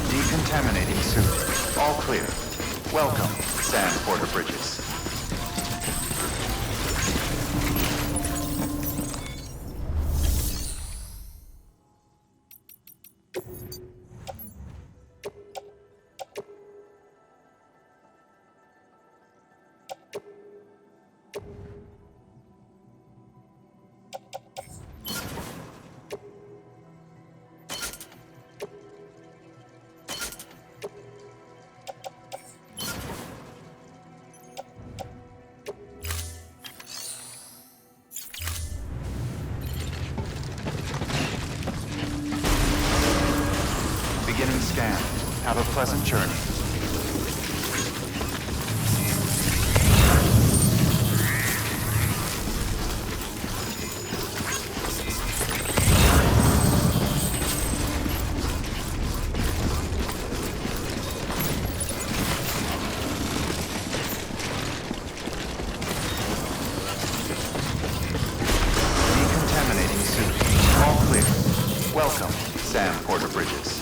Decontaminating suit. All clear. Welcome, Sam Porter Bridges. Beginning scan. Have a pleasant journey. Decontaminating suit. All clear. Welcome, Sam Porter Bridges.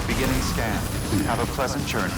Beginning scan. Have a pleasant journey.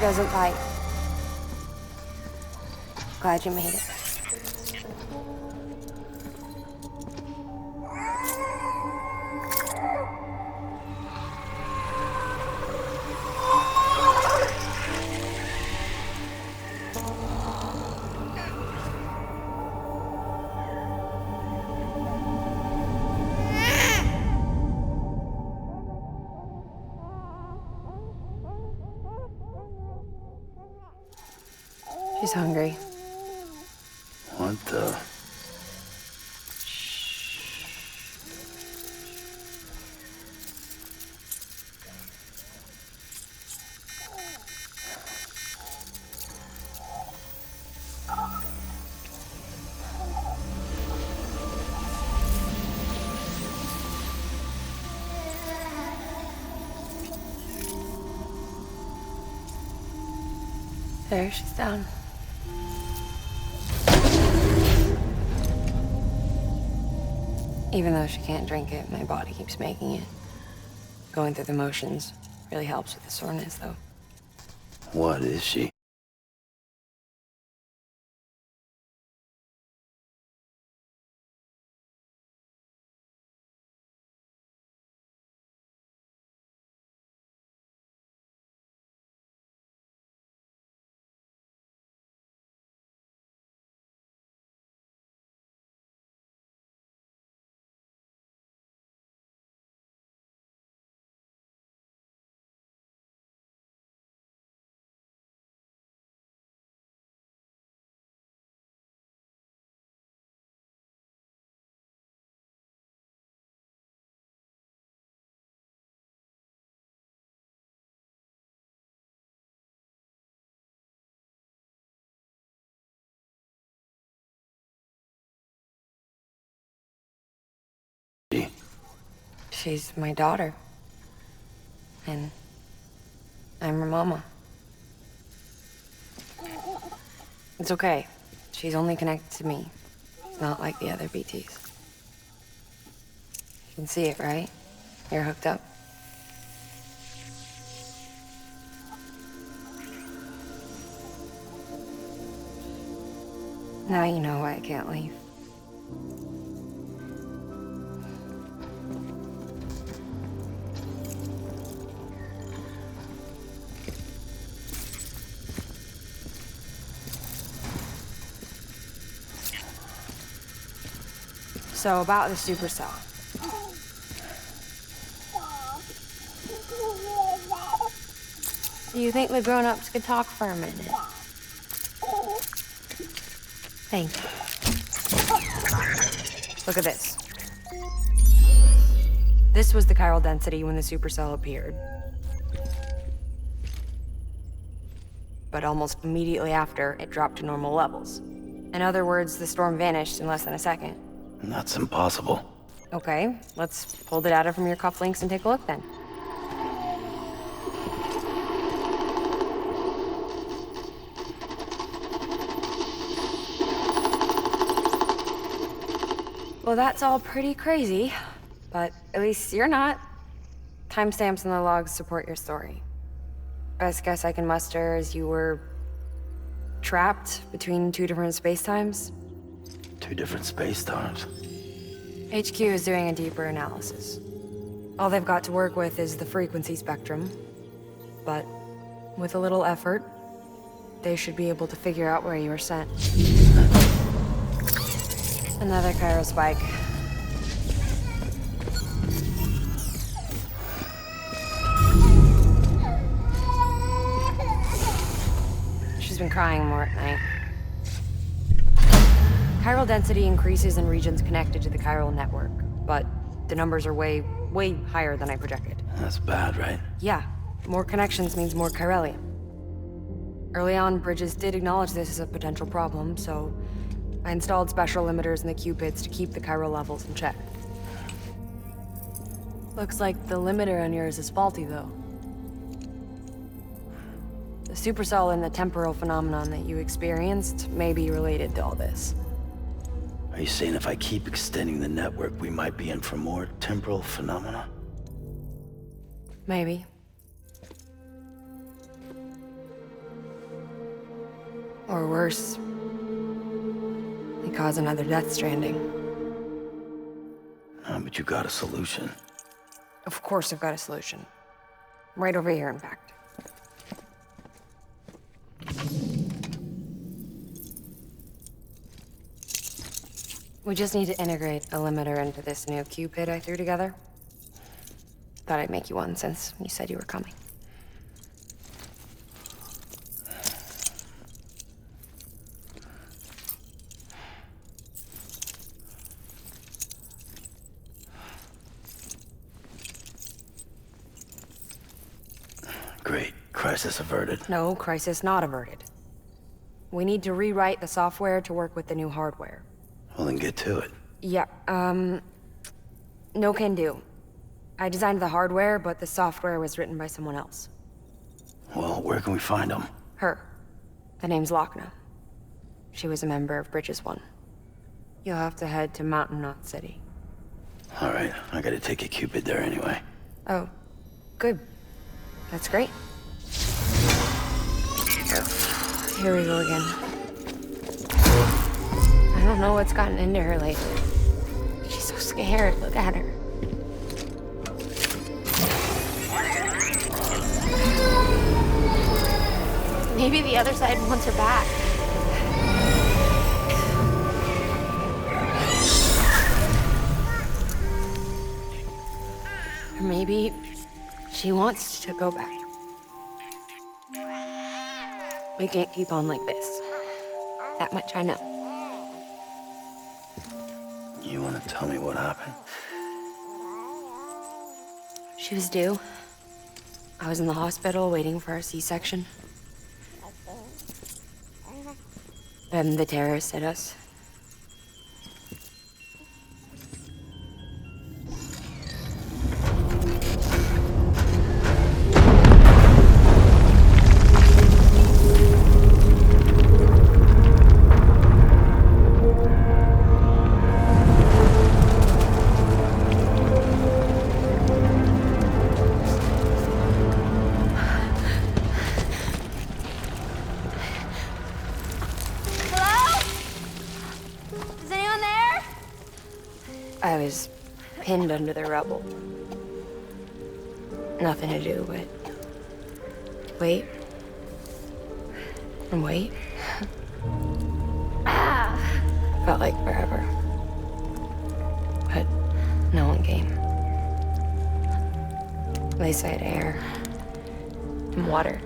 doesn't bite. Glad you made it. She's hungry. What the? There, she's down. Even though she can't drink it, my body keeps making it. Going through the motions really helps with the soreness, though. What is she? She's my daughter. And I'm her mama. It's okay. She's only connected to me. It's not like the other BTs. You can see it, right? You're hooked up. Now you know why I can't leave. So about the supercell. Do you think the grown-ups could talk for a minute? Thank you. Look at this. This was the chiral density when the supercell appeared. But almost immediately after, it dropped to normal levels. In other words, the storm vanished in less than a second. That's impossible. Okay, let's pull the data from your cufflinks and take a look then. Well, that's all pretty crazy, but at least you're not. Timestamps in the logs support your story. Best guess I can muster is you were trapped between two different spacetimes. Two different space times. HQ is doing a deeper analysis. All they've got to work with is the frequency spectrum, but with a little effort, they should be able to figure out where you were sent. Another chiral spike. She's been crying more at night. Chiral density increases in regions connected to the chiral network, but the numbers are way higher than I projected. That's bad, right? Yeah, more connections means more chiralium. Early on, Bridges did acknowledge this as a potential problem, so I installed special limiters in the Cupids to keep the chiral levels in check. Looks like the limiter on yours is faulty, though. The supercell and the temporal phenomenon that you experienced may be related to all this. Are you saying if I keep extending the network, we might be in for more temporal phenomena? Maybe. Or worse, they cause another death stranding. But you got a solution. Of course I've got a solution. Right over here, in fact. We just need to integrate a limiter into this new Cupid I threw together. Thought I'd make you one since you said you were coming. Great. Crisis averted. No, crisis not averted. We need to rewrite the software to work with the new hardware. Well, then get to it. Yeah, no can do. I designed the hardware, but the software was written by someone else. Well, where can we find them? Her. The name's Lochna. She was a member of Bridges 1. You'll have to head to Mountain Knot City. All right, I gotta take a Cupid there anyway. Oh, good. That's great. Here we go again. I don't know what's gotten into her lately. She's so scared. Look at her. Maybe the other side wants her back. Or maybe she wants to go back. We can't keep on like this. That much I know. You wanna tell me what happened? She was due. I was in the hospital waiting for a C-section. Then the terrorists hit us. I was pinned under the rubble. Nothing to do but wait and wait. Felt like forever. But no one came. They said air and water.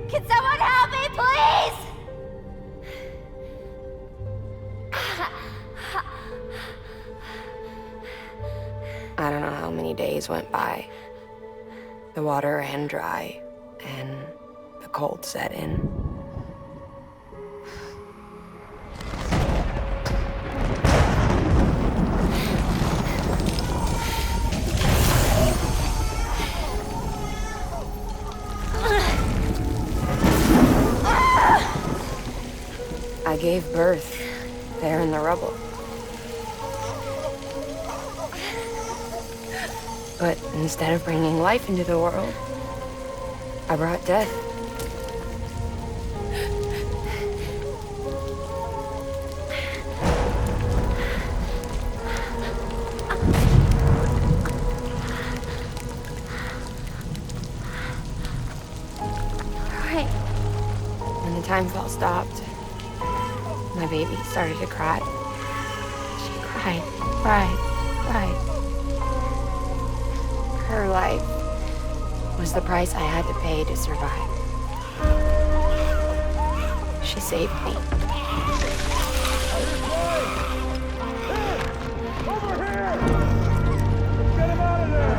Can someone help me, please? I don't know how many days went by. The water ran dry, and the cold set in. I gave birth there in the rubble. But instead of bringing life into the world, I brought death. Right. When the time fell stopped, my baby started to cry. She cried, cried, cried. Her life was the price I had to pay to survive. She saved me. Over here! Get him out of there!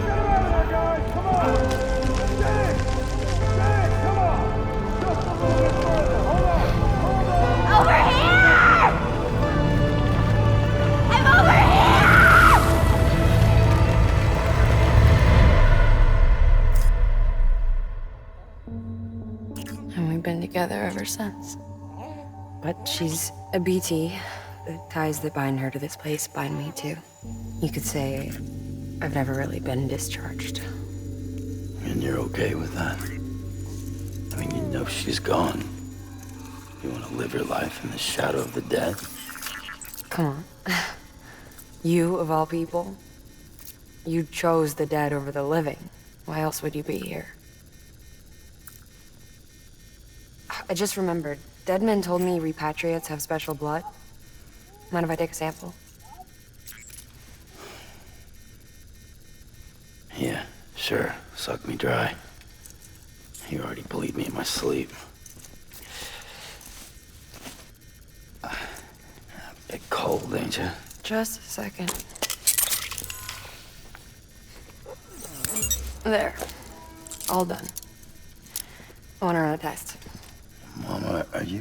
Get him out of there, guys! Come on! Dig! Dig! Come on! Just a little bit further! Hold on! Hold on! Over here! I'm over here! And we've been together ever since. But she's a BT, the ties that bind her to this place bind me too. You could say I've never really been discharged. And you're okay with that? I mean, you know she's gone. You want to live your life in the shadow of the dead? Come on. You, of all people, you chose the dead over the living. Why else would you be here? I just remembered. Dead men told me repatriates have special blood. Mind if I take a sample? Yeah, sure. Suck me dry. You already bleed me in my sleep. A bit cold, ain't you? Just a second. There. All done. I want to run a test. Mama, are you?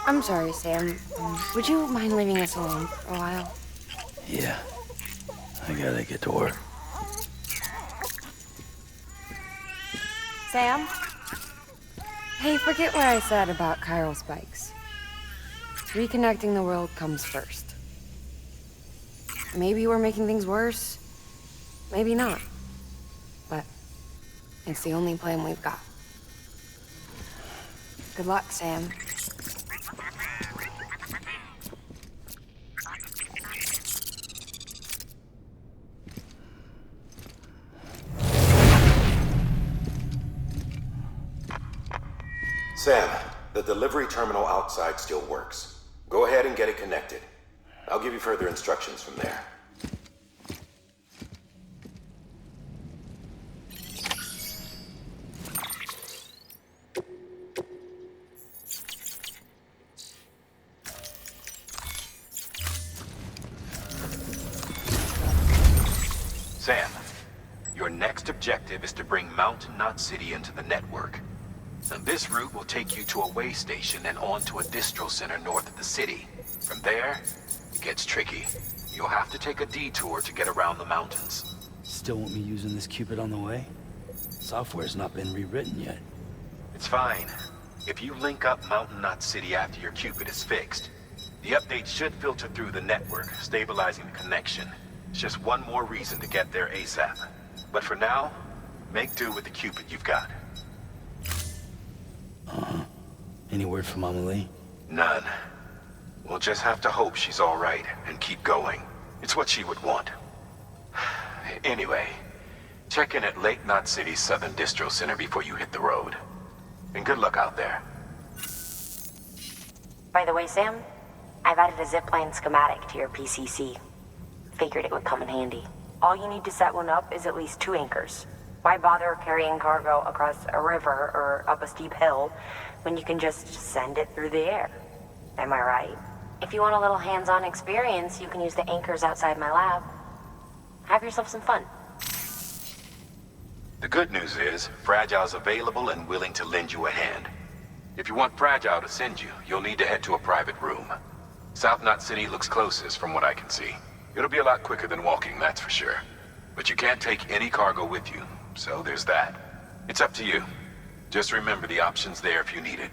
I'm sorry, Sam. Would you mind leaving us alone for a while? Yeah. I gotta get to work. Sam? Hey, forget what I said about chiral spikes. Reconnecting the world comes first. Maybe we're making things worse. Maybe not. But it's the only plan we've got. Good luck, Sam. Sam, the delivery terminal outside still works. Go ahead and get it connected. I'll give you further instructions from there. Sam, your next objective is to bring Mountain Knot City into the network. Now, this route will take you to a way station and on to a distro center north of the city. From there, it gets tricky. You'll have to take a detour to get around the mountains. Still want me using this Cupid on the way? Software's not been rewritten yet. It's fine. If you link up Mountain Knot City after your Cupid is fixed, the update should filter through the network, stabilizing the connection. It's just one more reason to get there ASAP. But for now, make do with the Cupid you've got. Any word from Mama Lee? None. We'll just have to hope she's all right and keep going. It's what she would want. Anyway, check in at Lake Knot City's Southern Distro Center before you hit the road. And good luck out there. By the way, Sam, I've added a zipline schematic to your PCC. Figured it would come in handy. All you need to set one up is at least 2 anchors. Why bother carrying cargo across a river or up a steep hill when you can just send it through the air? Am I right? If you want a little hands-on experience, you can use the anchors outside my lab. Have yourself some fun. The good news is, Fragile's available and willing to lend you a hand. If you want Fragile to send you, you'll need to head to a private room. South Knot City looks closest from what I can see. It'll be a lot quicker than walking, that's for sure. But you can't take any cargo with you, so there's that. It's up to you. Just remember the option's there if you need it.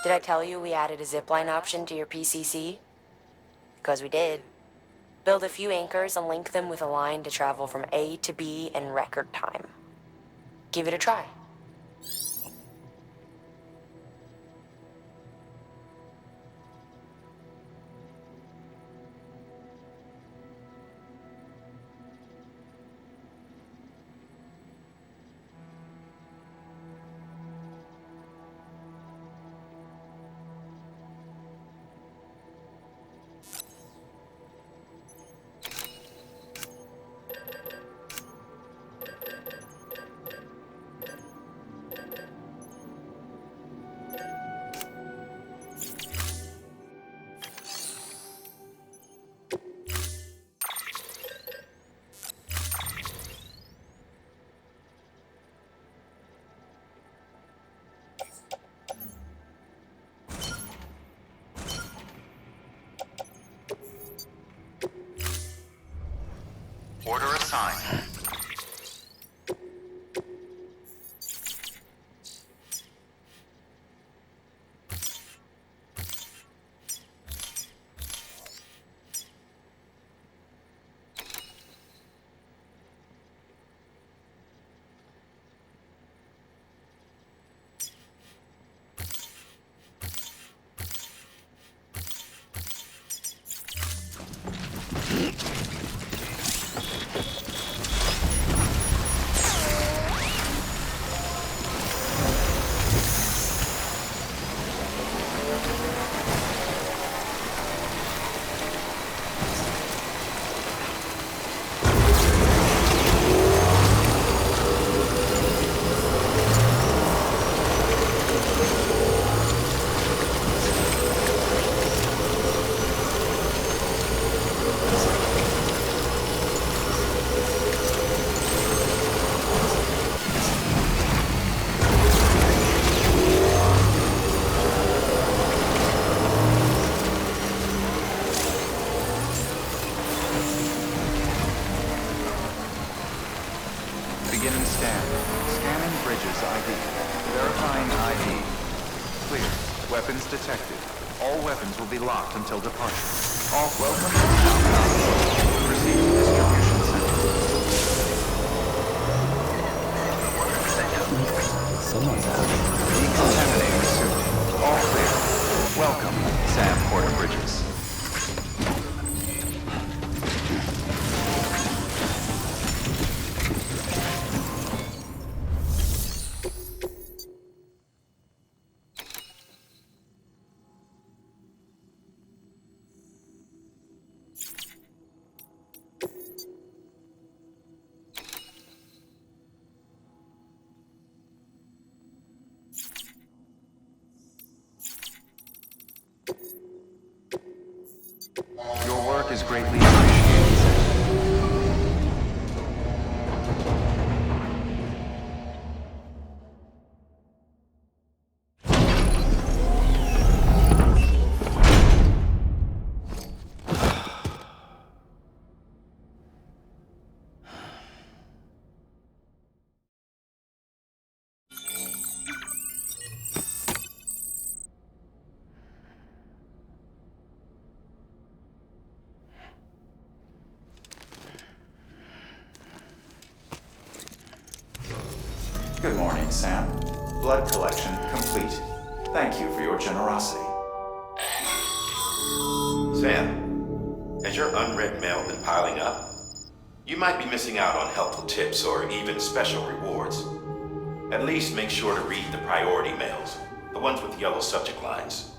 Did I tell you we added a zipline option to your PCC? Because we did. Build a few anchors and link them with a line to travel from A to B in record time. Give it a try. Order assigned. Beginning scan. Scanning bridges ID. Verifying ID. Clear. Weapons detected. All weapons will be locked until departure. All welcome to South. Proceed to distribution center. Someone's out. Decontaminating the suit. All clear. Welcome, Sam Porter Bridges. Your work is greatly appreciated, Sam. Good morning, Sam. Blood collection complete. Thank you for your generosity. Sam, has your unread mail been piling up? You might be missing out on helpful tips or even special rewards. At least make sure to read the priority mails, the ones with yellow subject lines.